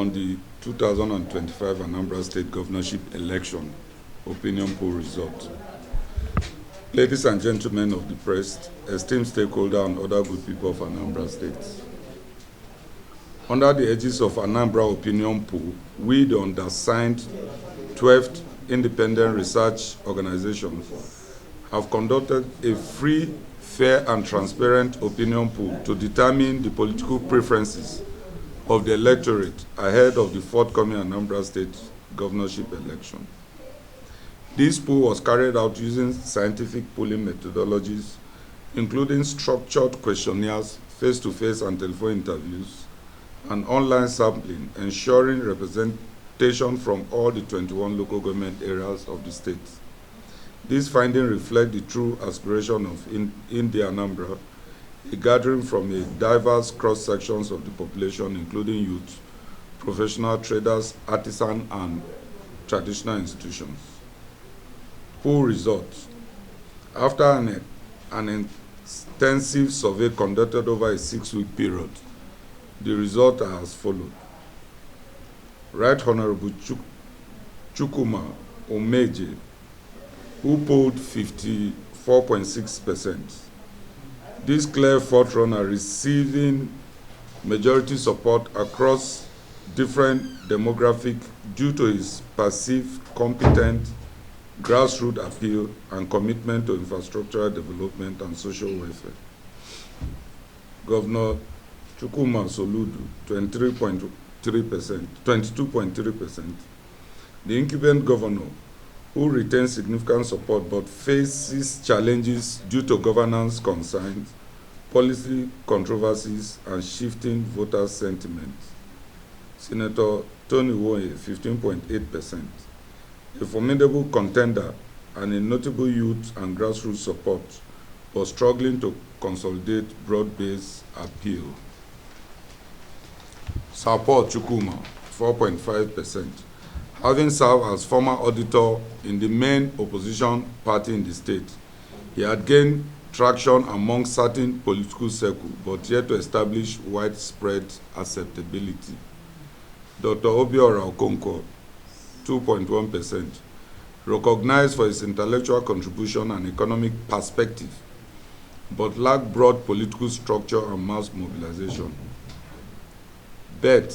on the 2025 Anambra State Governorship election opinion poll result. Ladies and gentlemen of the press, esteemed stakeholders and other good people of Anambra State. Under the aegis of Anambra opinion poll, we, the undersigned 12th independent research organization, have conducted a free, fair and transparent opinion poll to determine the political preferences of the electorate ahead of the forthcoming Anambra State governorship election. This poll was carried out using scientific polling methodologies, including structured questionnaires, face-to-face and telephone interviews, and online sampling, ensuring representation from all the 21 local government areas of the state. These findings reflect the true aspiration of India Anambra, a gathering from a diverse cross-sections of the population, including youth, professional traders, artisans, and traditional institutions. Poll results. After an extensive survey conducted over a 6-week period, the results are as follows. Right Honorable Chukuma Omeje, who polled 54.6%. This clear forerunner receiving majority support across different demographics due to his perceived competent grassroots appeal and commitment to infrastructural development and social welfare. Governor Chukuma Soludo, 22.3%. The incumbent governor, who retains significant support but faces challenges due to governance concerns, policy controversies, and shifting voter sentiment. Senator Tony Woye, 15.8%. A formidable contender and a notable youth and grassroots support, but struggling to consolidate broad-based appeal. Support Chukuma, 4.5%. Having served as former auditor in the main opposition party in the state, he had gained traction among certain political circles, but yet to establish widespread acceptability. Dr. Obiora Okonkwo, 2.1%, recognized for his intellectual contribution and economic perspective, but lacked broad political structure and mass mobilization. Bet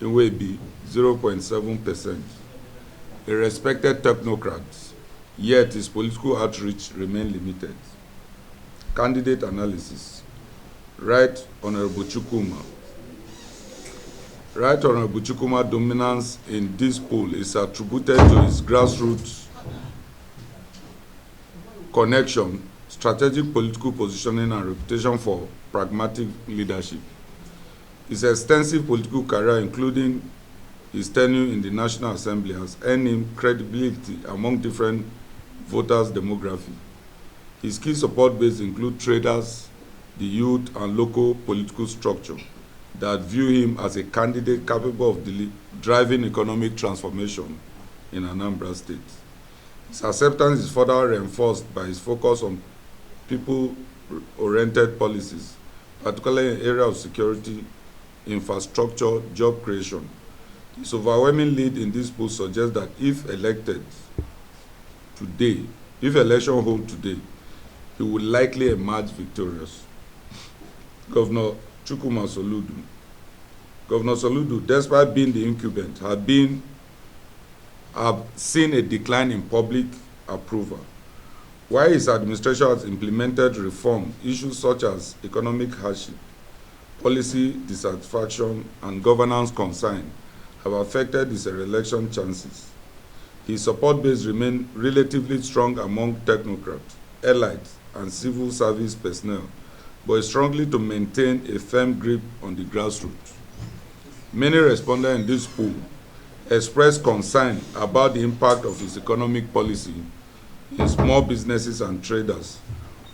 Iwebi, 0.7%, a respected technocrat, yet his political outreach remained limited. Candidate analysis. Right Honorable Chukuma. Right Honorable Chukuma's dominance in this poll is attributed to his grassroots connection, strategic political positioning, and reputation for pragmatic leadership. His extensive political career, including his tenure in the National Assembly, has earned him credibility among different voters' demography. His key support base include traders, the youth, and local political structure that view him as a candidate capable of driving economic transformation in Anambra State. His acceptance is further reinforced by his focus on people-oriented policies, particularly in the area of security, infrastructure, job creation. His overwhelming lead in this poll suggests that if election hold today, he will likely emerge victorious. Governor Chukuma Soludo. Governor Soludo, despite being the incumbent, have seen a decline in public approval. While his administration has implemented reform, issues such as economic hardship, policy dissatisfaction, and governance concern have affected his re-election chances. His support base remains relatively strong among technocrats, elites, and civil service personnel, but is strongly to maintain a firm grip on the grassroots. Many respondents in this poll expressed concern about the impact of his economic policy in small businesses and traders,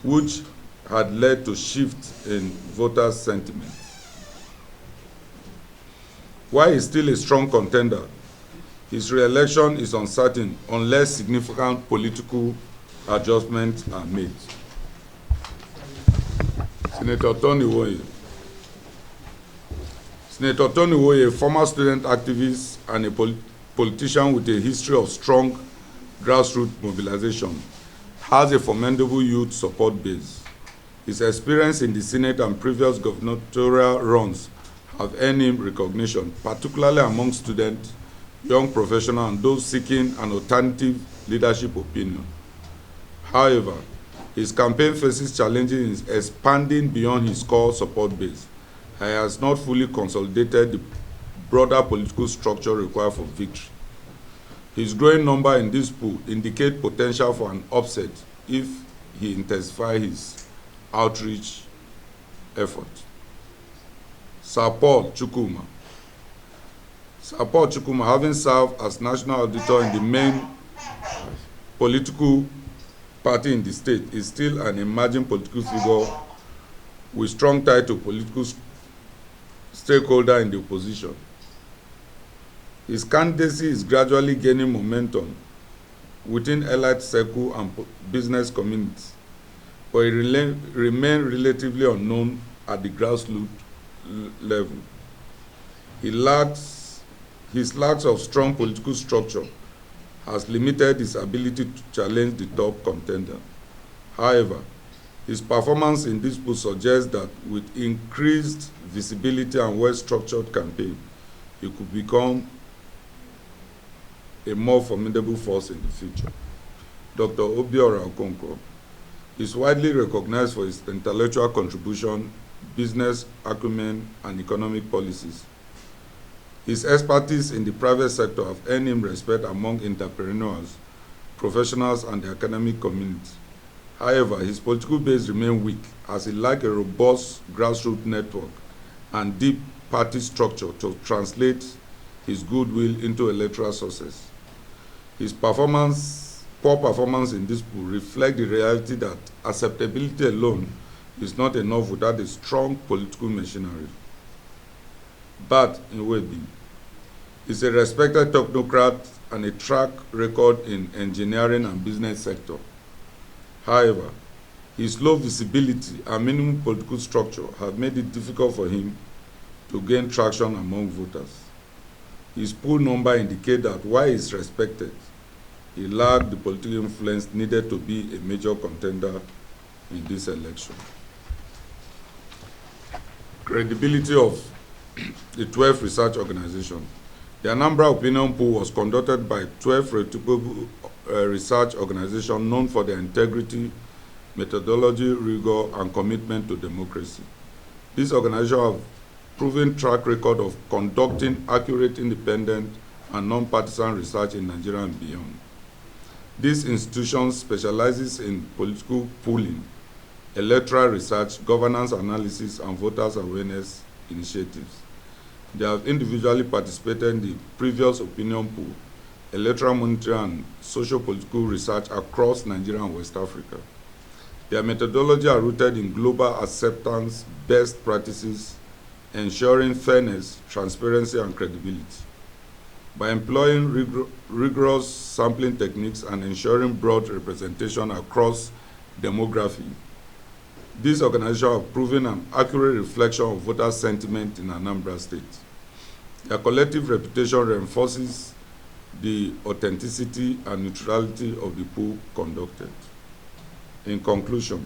which had led to shifts in voter sentiment. While he is still a strong contender, his re-election is uncertain unless significant political adjustments are made. Senator Tony Woye. Senator Tony Woye, a former student activist and a politician with a history of strong grassroots mobilization, has a formidable youth support base. His experience in the Senate and previous gubernatorial runs have earned him recognition, particularly among students, young professionals, and those seeking an alternative leadership opinion. However, his campaign faces challenges in expanding beyond his core support base. He has not fully consolidated the broader political structure required for victory. His growing number in this pool indicate potential for an upset if he intensifies his outreach effort. Sir Paul Chukwuma. Sir Paul Chukwuma, having served as national auditor in the main political party in the state, is still an emerging political figure with strong tie to political stakeholder in the opposition. His candidacy is gradually gaining momentum within elite circle and business communities, but he remains relatively unknown at the grassroots level. His lack of strong political structure has limited his ability to challenge the top contender. However, his performance in this poll suggests that with increased visibility and well-structured campaign, he could become a more formidable force in the future. Dr. Obiora Okonkwo is widely recognized for his intellectual contribution, business acumen, and economic policies. His expertise in the private sector have earned him respect among entrepreneurs, professionals, and the academic community. However, his political base remains weak, as he lacks a robust grassroots network and deep party structure to translate his goodwill into electoral success. His poor performance in this poll reflects the reality that acceptability alone is not enough without a strong political machinery. But Nwebi is a respected technocrat and a track record in engineering and business sector. However, his low visibility and minimum political structure have made it difficult for him to gain traction among voters. His poll number indicates that while he is respected, he lacked the political influence needed to be a major contender in this election. Credibility of the 12 research organizations. The Anambra opinion poll was conducted by 12 reputable research organizations known for their integrity, methodology, rigor, and commitment to democracy. These organizations have proven track record of conducting accurate, independent, and non-partisan research in Nigeria and beyond. These institutions specializes in political polling, electoral research, governance analysis, and voters awareness initiatives. They have individually participated in the previous opinion poll, electoral monitoring, and socio-political research across Nigeria and West Africa. Their methodology are rooted in global acceptance, best practices, ensuring fairness, transparency, and credibility. By employing rigorous sampling techniques and ensuring broad representation across demography, these organizations have proven an accurate reflection of voter sentiment in Anambra State. Their collective reputation reinforces the authenticity and neutrality of the poll conducted. In conclusion,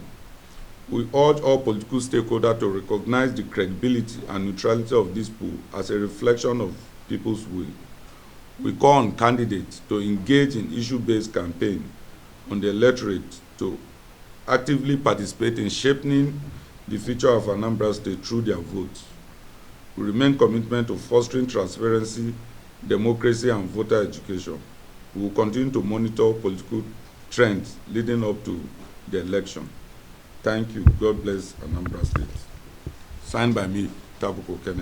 we urge all political stakeholders to recognize the credibility and neutrality of this poll as a reflection of people's will. We call on candidates to engage in issue-based campaign on the electorate to actively participate in shaping the future of Anambra State through their votes. We remain committed to fostering transparency, democracy, and voter education. We will continue to monitor political trends leading up to the election. Thank you. God bless Anambra State. Signed by me, Tabuko Kenneth.